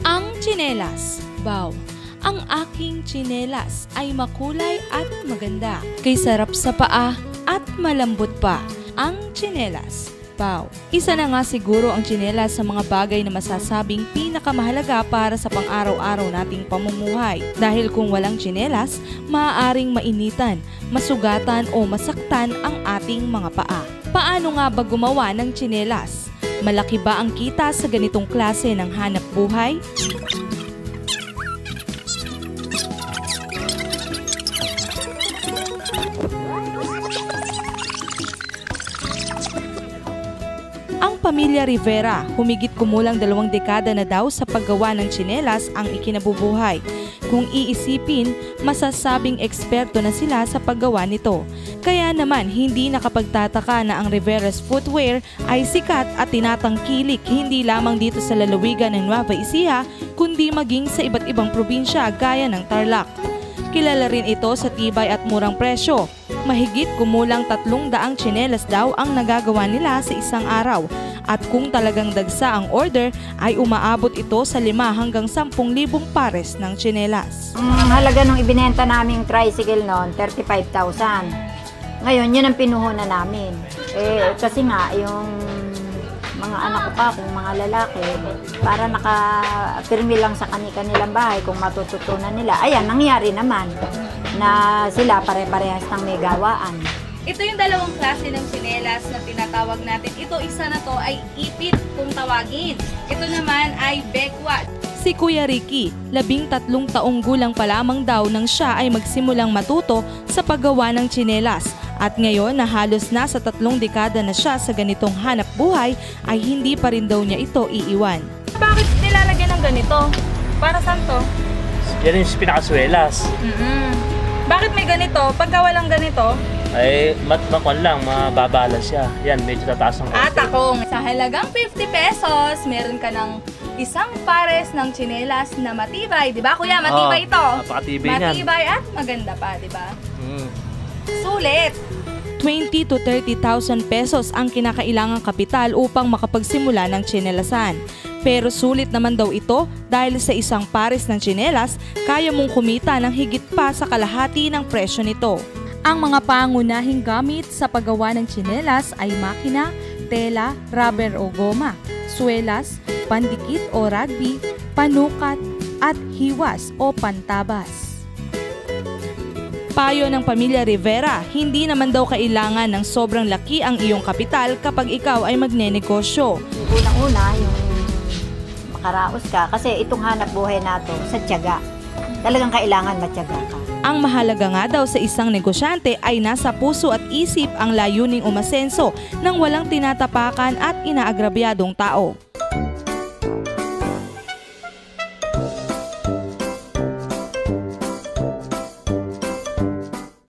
Ang tsinelas. Bow. Ang aking tsinelas ay makulay at maganda. Kay sarap sa paa at malambot pa. Ang tsinelas. Bow. Isa na nga siguro ang tsinelas sa mga bagay na masasabing pinakamahalaga para sa pang-araw-araw nating pamumuhay. Dahil kung walang tsinelas, maaaring mainitan, masugatan o masaktan ang ating mga paa. Paano nga ba gumawa ng tsinelas? Malaki ba ang kita sa ganitong klase ng hanap buhay? Ang pamilya Rivera, humigit kumulang 2 dekada na daw sa paggawa ng tsinelas ang ikinabubuhay. Kung iisipin, masasabing eksperto na sila sa paggawa nito. Kaya naman hindi nakapagtataka na ang Rivera's Footwear ay sikat at tinatangkilik hindi lamang dito sa lalawigan ng Nueva Ecija kundi maging sa iba't ibang probinsya gaya ng Tarlac. Kilala rin ito sa tibay at murang presyo. Mahigit kumulang 300 tsinelas daw ang nagagawa nila sa isang araw. At kung talagang dagsa ang order, ay umaabot ito sa 5 hanggang 10,000 pares ng tsinelas. Ang halaga nung ibinenta naming tricycle noon, 35,000. Ngayon, yun ang pinuhunan namin. Kasi nga, yung mga anak ko pa, kung mga lalaki, para nakapirmi lang sa kanilang bahay kung matututunan nila. Ayan, nangyari naman na sila pare-parehas ng may gawaan. Ito yung dalawang klase ng tsinelas na tinatawag natin. Ito, isa na to ay ipit kung tawagin. Ito naman ay bekwat. Si Kuya Ricky, 13 taong gulang pa lamang daw nang siya ay magsimulang matuto sa paggawa ng tsinelas. At ngayon na halos nasa 3 dekada na siya sa ganitong hanap buhay ay hindi pa rin daw niya ito iiwan. Bakit nilalagyan ng ganito? Para saan to? Yan yung pinakaswelas. Bakit may ganito? Pagka walang ganito, ay matmakon lang, mababala siya. Yan, medyo tataas ang at akong sa halagang 50 pesos, meron ka ng isang pares ng tsinelas na matibay. Di ba kuya? Matibay ito. Napakatibay niyan. Matibay at maganda pa, di ba? Sulit! 20 to 30,000 pesos ang kinakailangang kapital upang makapagsimula ng tsinelasan. Pero sulit naman daw ito dahil sa isang pares ng tsinelas, kaya mong kumita ng higit pa sa kalahati ng presyo nito. Ang mga pangunahing gamit sa paggawa ng tsinelas ay makina, tela, rubber o goma, swelas, pandikit o rugby, panukat at hiwas o pantabas. Payo ng pamilya Rivera, hindi naman daw kailangan ng sobrang laki ang iyong kapital kapag ikaw ay magnenegosyo. Unang-una, yung makaraos ka kasi itong hanap buhay nato sa tiyaga. Talagang kailangan matyaga ka. Ang mahalaga nga daw sa isang negosyante ay nasa puso at isip ang layuning umasenso ng walang tinatapakan at inaagrabyadong tao.